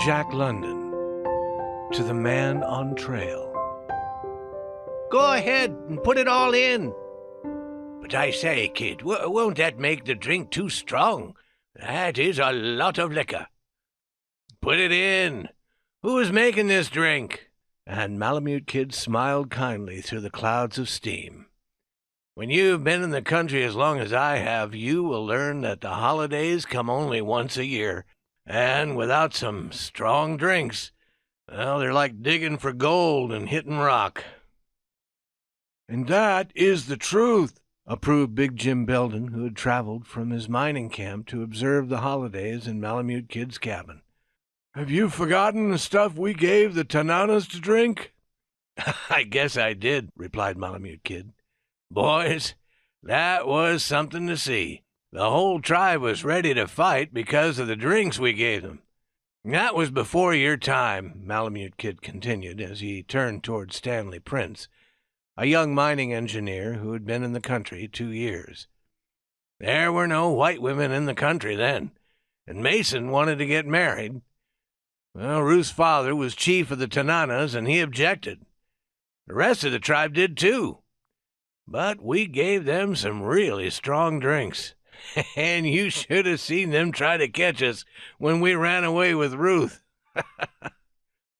Jack London to the man on trail. Go ahead and put it all in. But I say, kid, won't that make the drink too strong? That is a lot of liquor. Put it in. Who is making this drink? And Malamute Kid smiled kindly through the clouds of steam. When you've been in the country as long as I have, you will learn that the holidays come only once a year. And without some strong drinks, well, they're like digging for gold and hitting rock. And that is the truth, approved Big Jim Belden, who had traveled from his mining camp to observe the holidays in Malamute Kid's cabin. Have you forgotten the stuff we gave the Tananas to drink? I guess I did, replied Malamute Kid. Boys, that was something to see. The whole tribe was ready to fight because of the drinks we gave them. That was before your time, Malamute Kid continued as he turned toward Stanley Prince, a young mining engineer who had been in the country 2 years. There were no white women in the country then, and Mason wanted to get married. Well, Ruth's father was chief of the Tananas, and he objected. The rest of the tribe did too. But we gave them some really strong drinks. And you should have seen them try to catch us when we ran away with Ruth.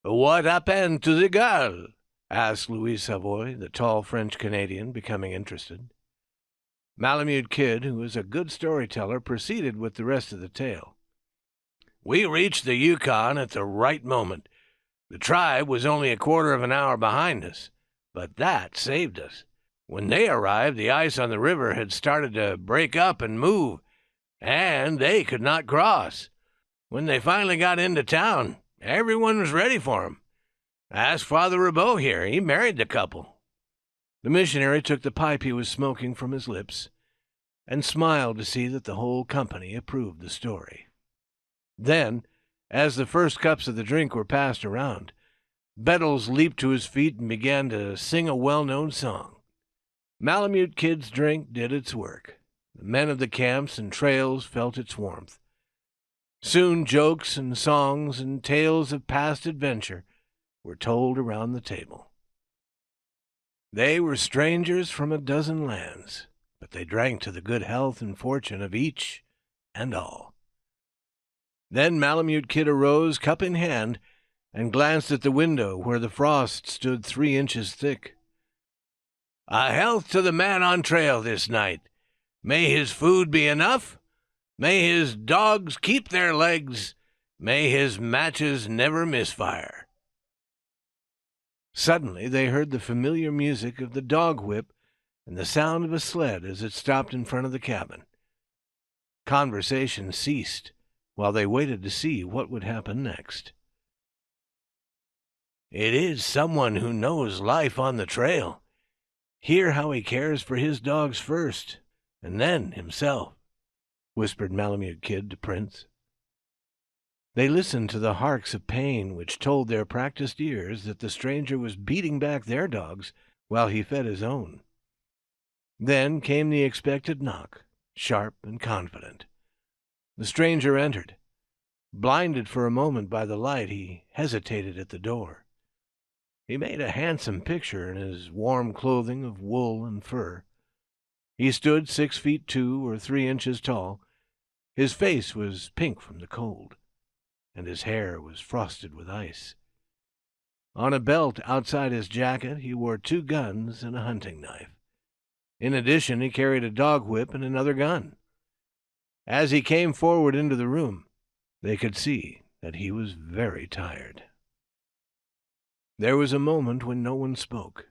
What happened to the girl? Asked Louis Savoy, the tall French-Canadian, becoming interested. Malamute Kid, who was a good storyteller, proceeded with the rest of the tale. We reached the Yukon at the right moment. The tribe was only a quarter of an hour behind us, but that saved us. When they arrived, the ice on the river had started to break up and move, and they could not cross. When they finally got into town, everyone was ready for them. Ask Father Rabot here. He married the couple. The missionary took the pipe he was smoking from his lips and smiled to see that the whole company approved the story. Then, as the first cups of the drink were passed around, Bettles leaped to his feet and began to sing a well-known song. Malamute Kid's drink did its work. The men of the camps and trails felt its warmth. Soon jokes and songs and tales of past adventure were told around the table. They were strangers from a dozen lands, but they drank to the good health and fortune of each and all. Then Malamute Kid arose, cup in hand, and glanced at the window where the frost stood 3 inches thick. A health to the man on trail this night. May his food be enough. May his dogs keep their legs. May his matches never misfire. Suddenly they heard the familiar music of the dog whip and the sound of a sled as it stopped in front of the cabin. Conversation ceased while they waited to see what would happen next. It is someone who knows life on the trail. Hear how he cares for his dogs first, and then himself, whispered Malamute Kid to Prince. They listened to the harks of pain which told their practiced ears that the stranger was beating back their dogs while he fed his own. Then came the expected knock, sharp and confident. The stranger entered. Blinded for a moment by the light, he hesitated at the door. He made a handsome picture in his warm clothing of wool and fur. He stood 6 feet 2 or 3 inches tall. His face was pink from the cold, and his hair was frosted with ice. On a belt outside his jacket he wore 2 guns and a hunting knife. In addition, he carried a dog whip and another gun. As he came forward into the room, they could see that he was very tired. There was a moment when no one spoke.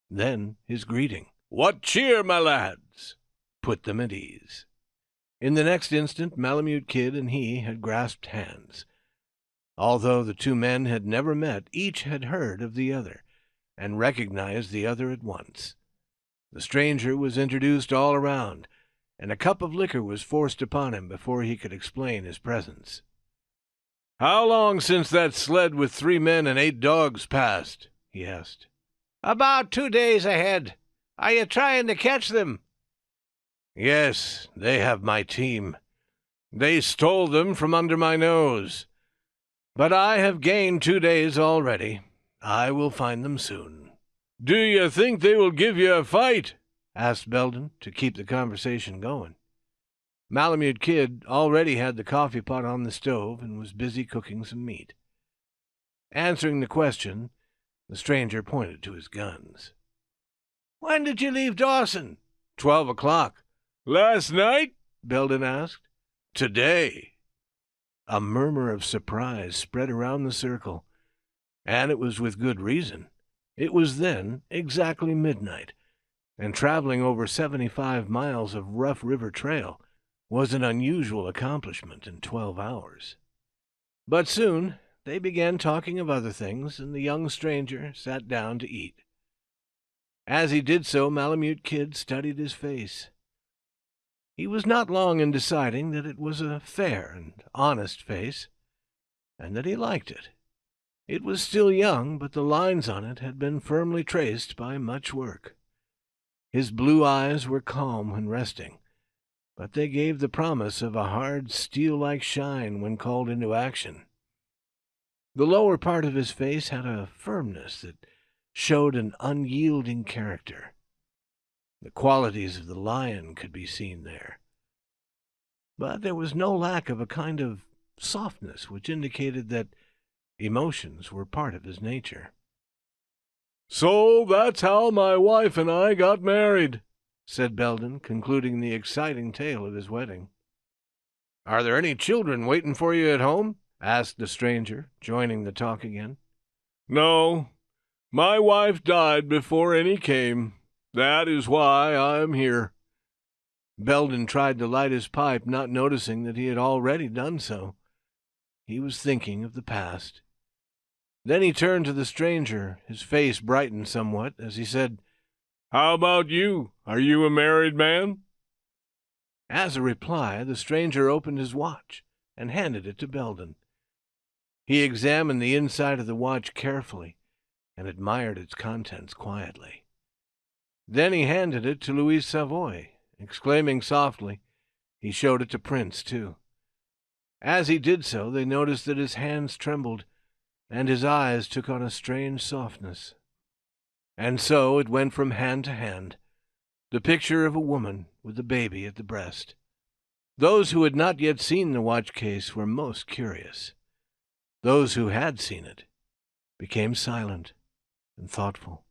Then his greeting, "What cheer, my lads?" put them at ease. In the next instant Malamute Kid and he had grasped hands. Although the 2 men had never met, each had heard of the other, and recognized the other at once. The stranger was introduced all around, and a cup of liquor was forced upon him before he could explain his presence. "How long since that sled with 3 men and 8 dogs passed?" he asked. "About 2 days ahead. Are you trying to catch them?" "Yes, they have my team. They stole them from under my nose. But I have gained 2 days already. I will find them soon." "Do you think they will give you a fight?" asked Belden, to keep the conversation going. Malamute Kid already had the coffee pot on the stove and was busy cooking some meat. Answering the question, the stranger pointed to his guns. "When did you leave Dawson?" 12 o'clock. "Last night?" Belden asked. "Today." A murmur of surprise spread around the circle, and it was with good reason. It was then exactly midnight, and traveling over 75 miles of rough river trail was an unusual accomplishment in 12 hours. But soon they began talking of other things, and the young stranger sat down to eat. As he did so, Malamute Kid studied his face. He was not long in deciding that it was a fair and honest face, and that he liked it. It was still young, but the lines on it had been firmly traced by much work. His blue eyes were calm when resting, but they gave the promise of a hard, steel-like shine when called into action. The lower part of his face had a firmness that showed an unyielding character. The qualities of the lion could be seen there. But there was no lack of a kind of softness which indicated that emotions were part of his nature. "So that's how my wife and I got married," said Belden, concluding the exciting tale of his wedding. "Are there any children waiting for you at home?" asked the stranger, joining the talk again. "No, my wife died before any came. That is why I am here." Belden tried to light his pipe, not noticing that he had already done so. He was thinking of the past. Then he turned to the stranger. His face brightened somewhat as he said, "How about you? Are you a married man?" As a reply, the stranger opened his watch and handed it to Belden. He examined the inside of the watch carefully and admired its contents quietly. Then he handed it to Louise Savoy, exclaiming softly. He showed it to Prince, too. As he did so, they noticed that his hands trembled, and his eyes took on a strange softness. And so it went from hand to hand, the picture of a woman with a baby at the breast. Those who had not yet seen the watch case were most curious. Those who had seen it became silent and thoughtful.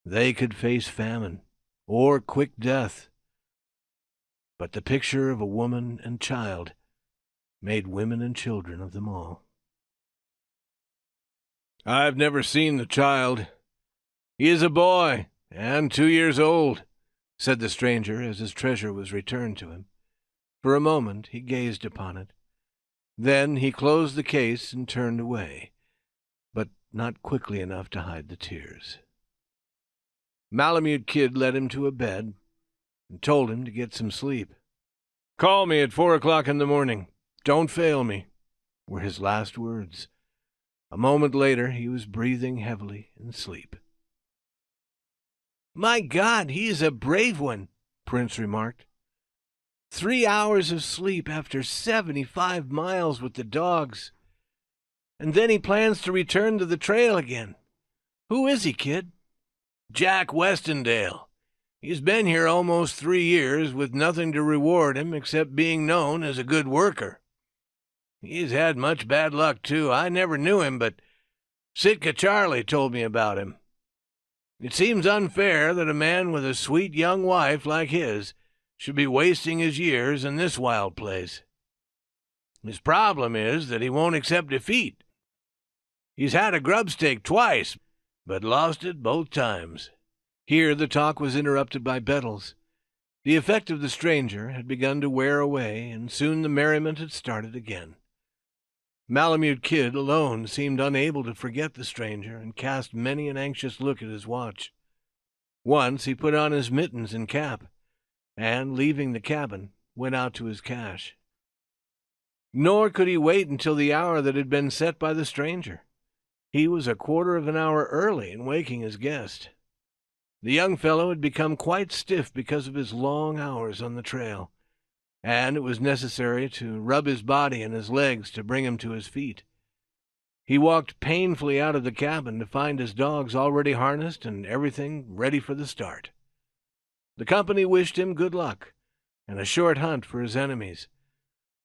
They could face famine or quick death, but the picture of a woman and child made women and children of them all. "I've never seen the child. He is a boy, and 2 years old," said the stranger as his treasure was returned to him. For a moment he gazed upon it. Then he closed the case and turned away, but not quickly enough to hide the tears. Malamute Kid led him to a bed and told him to get some sleep. "Call me at 4 o'clock in the morning. Don't fail me," were his last words. A moment later he was breathing heavily in sleep. "My God, he is a brave one," Prince remarked. 3 hours of sleep after 75 miles with the dogs. And then he plans to return to the trail again. Who is he, Kid? "Jack Westendale. He's been here almost 3 years with nothing to reward him except being known as a good worker. He's had much bad luck, too. I never knew him, but Sitka Charlie told me about him. It seems unfair that a man with a sweet young wife like his should be wasting his years in this wild place. His problem is that he won't accept defeat. He's had a grub stake twice, but lost it both times." Here the talk was interrupted by Bettles. The effect of the stranger had begun to wear away, and soon the merriment had started again. Malamute Kid alone seemed unable to forget the stranger, and cast many an anxious look at his watch. Once he put on his mittens and cap, and, leaving the cabin, went out to his cache. Nor could he wait until the hour that had been set by the stranger. He was a quarter of an hour early in waking his guest. The young fellow had become quite stiff because of his long hours on the trail, and it was necessary to rub his body and his legs to bring him to his feet. He walked painfully out of the cabin to find his dogs already harnessed and everything ready for the start. The company wished him good luck and a short hunt for his enemies,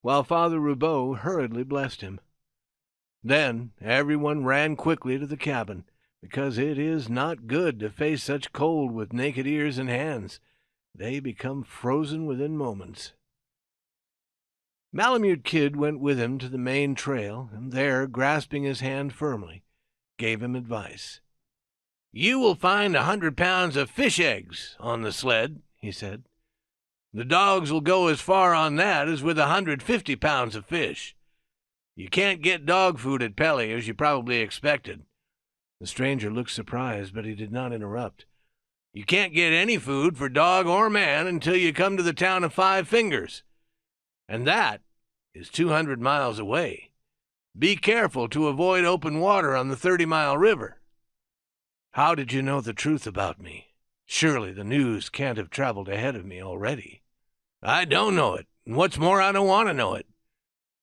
while Father Roubaud hurriedly blessed him. Then everyone ran quickly to the cabin, because it is not good to face such cold with naked ears and hands. They become frozen within moments. Malamute Kid went with him to the main trail, and there, grasping his hand firmly, gave him advice. "You will find 100 pounds of fish eggs on the sled," he said. "The dogs will go as far on that as with 150 pounds of fish. You can't get dog food at Pelly, as you probably expected." The stranger looked surprised, but he did not interrupt. "You can't get any food for dog or man until you come to the town of Five Fingers, and that is 200 miles away. Be careful to avoid open water on the 30-mile river." "How did you know the truth about me? Surely the news can't have traveled ahead of me already." "I don't know it, and what's more, I don't want to know it.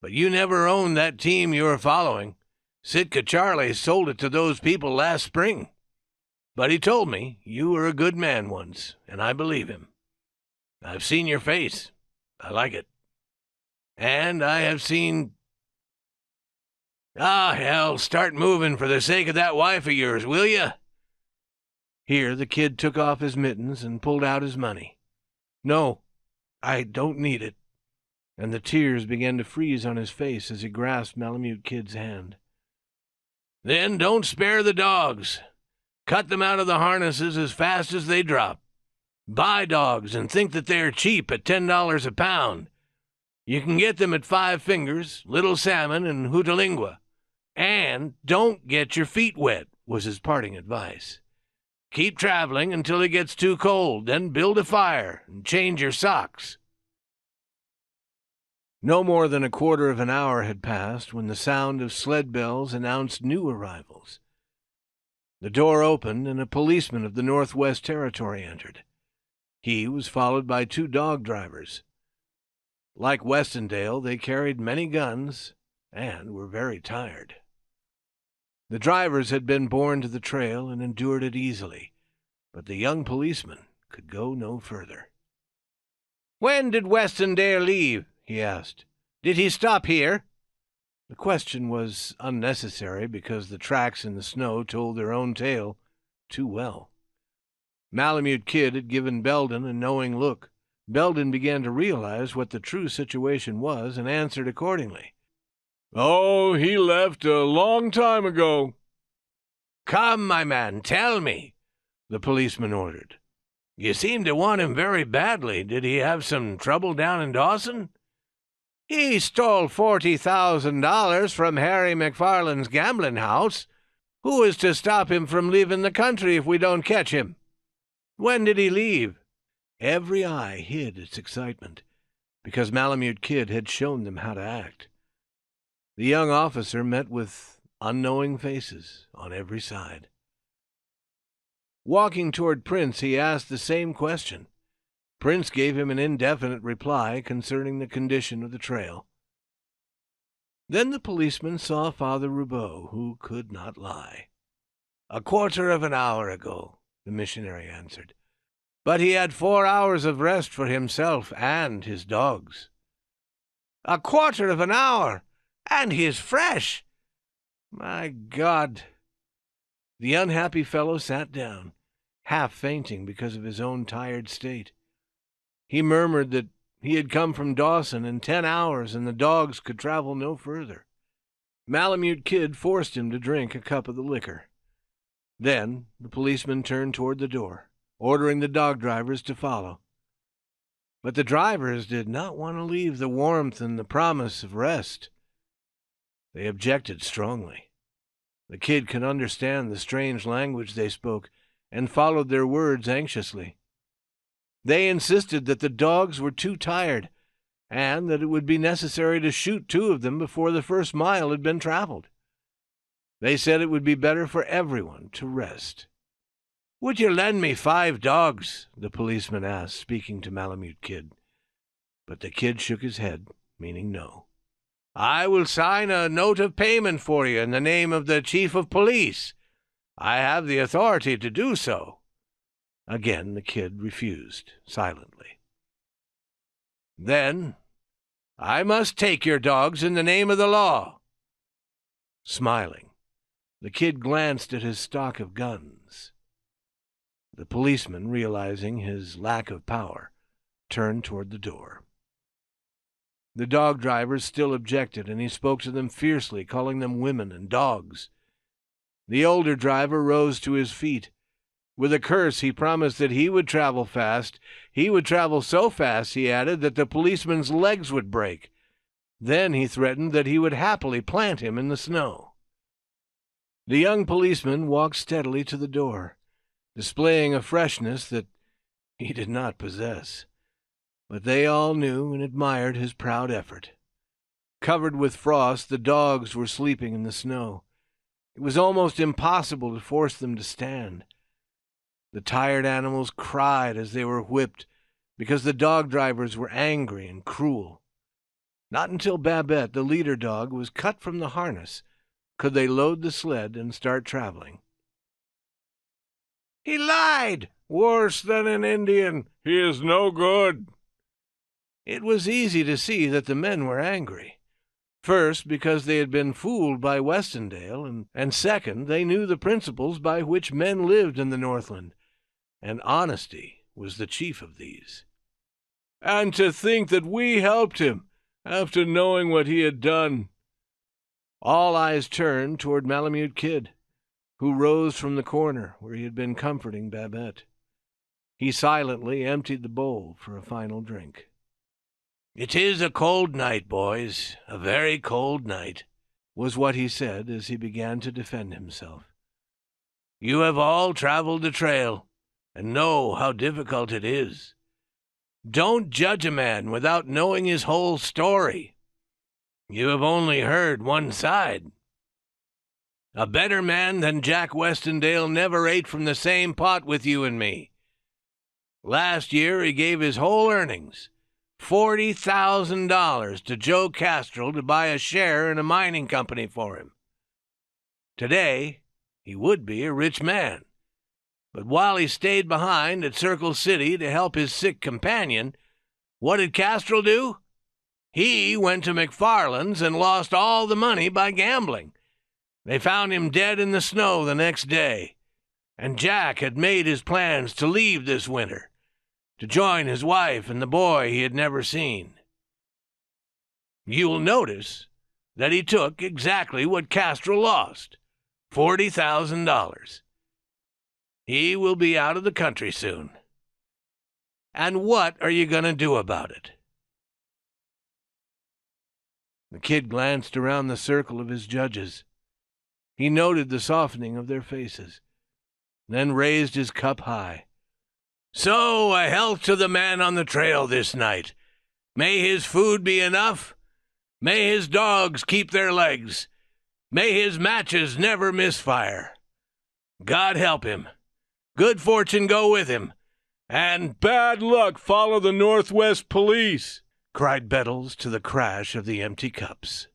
But you never owned that team you were following. Sitka Charlie sold it to those people last spring. But he told me you were a good man once, and I believe him. I've seen your face. I like it. And I have seen... hell, start moving for the sake of that wife of yours, will you?" Here the kid took off his mittens and pulled out his money. "No, I don't need it." And the tears began to freeze on his face as he grasped Malamute Kid's hand. "Then don't spare the dogs. Cut them out of the harnesses as fast as they drop. Buy dogs and think that they are cheap at $10 a pound. You can get them at Five Fingers, Little Salmon, and Hootalingua. And don't get your feet wet," was his parting advice. "Keep traveling until it gets too cold, then build a fire and change your socks." No more than a quarter of an hour had passed when the sound of sled bells announced new arrivals. The door opened, and a policeman of the Northwest Territory entered. He was followed by 2 dog drivers. Like Westendale, they carried many guns and were very tired. The drivers had been born to the trail and endured it easily, but the young policeman could go no further. "When did Westendale leave?" he asked. "Did he stop here?" The question was unnecessary, because the tracks in the snow told their own tale too well. Malamute Kid had given Belden a knowing look. Belden began to realize what the true situation was and answered accordingly. "Oh, he left a long time ago." "Come, my man, tell me," the policeman ordered. "You seem to want him very badly. Did he have some trouble down in Dawson?" "He stole $40,000 from Harry McFarland's gambling house. Who is to stop him from leaving the country if we don't catch him?" "When did he leave?" Every eye hid its excitement, because Malamute Kid had shown them how to act. The young officer met with unknowing faces on every side. Walking toward Prince, he asked the same question. Prince gave him an indefinite reply concerning the condition of the trail. Then the policeman saw Father Roubaud, who could not lie. "A quarter of an hour ago," the missionary answered. "But he had 4 hours of rest for himself and his dogs." "A quarter of an hour, and he is fresh! My God!" The unhappy fellow sat down, half fainting because of his own tired state. He murmured that he had come from Dawson in 10 hours and the dogs could travel no further. Malamute Kid forced him to drink a cup of the liquor. Then the policeman turned toward the door, ordering the dog drivers to follow. But the drivers did not want to leave the warmth and the promise of rest. They objected strongly. The kid could understand the strange language they spoke and followed their words anxiously. They insisted that the dogs were too tired and that it would be necessary to shoot 2 of them before the first mile had been traveled. They said it would be better for everyone to rest. "Would you lend me 5 dogs?" the policeman asked, speaking to Malamute Kid. But the kid shook his head, meaning no. I will sign a note of payment for you in the name of the chief of police. I have the authority to do so." Again the kid refused, silently. "Then I must take your dogs in the name of the law." Smiling, the kid glanced at his stock of guns. The policeman, realizing his lack of power, turned toward the door. The dog drivers still objected, and he spoke to them fiercely, calling them women and dogs. The older driver rose to his feet. With a curse, he promised that he would travel fast. He would travel so fast, he added, that the policeman's legs would break. Then he threatened that he would happily plant him in the snow. The young policeman walked steadily to the door, displaying a freshness that he did not possess. But they all knew and admired his proud effort. Covered with frost, the dogs were sleeping in the snow. It was almost impossible to force them to stand. The tired animals cried as they were whipped because the dog drivers were angry and cruel. Not until Babette, the leader dog, was cut from the harness could they load the sled and start traveling. "He lied! Worse than an Indian! He is no good!" It was easy to see that the men were angry. First, because they had been fooled by Westendale, and second, they knew the principles by which men lived in the Northland, and honesty was the chief of these. "And to think that we helped him, after knowing what he had done." All eyes turned toward Malamute Kid, who rose from the corner where he had been comforting Babette. He silently emptied the bowl for a final drink. "It is a cold night, boys, a very cold night," was what he said as he began to defend himself. "You have all traveled the trail, and know how difficult it is. Don't judge a man without knowing his whole story. You have only heard one side. A better man than Jack Westendale never ate from the same pot with you and me. Last year he gave his whole earnings, $40,000, to Joe Castrol to buy a share in a mining company for him. Today he would be a rich man. But while he stayed behind at Circle City to help his sick companion, what did Castrol do? He went to McFarland's and lost all the money by gambling. They found him dead in the snow the next day, and Jack had made his plans to leave this winter, to join his wife and the boy he had never seen. You'll notice that he took exactly what Castrol lost, $40,000. He will be out of the country soon. And what are you going to do about it?" The kid glanced around the circle of his judges. He noted the softening of their faces, then raised his cup high. "So, a health to the man on the trail this night. May his food be enough. May his dogs keep their legs. May his matches never misfire. God help him. Good fortune go with him. And bad luck follow the Northwest Police," cried Bettles to the crash of the empty cups.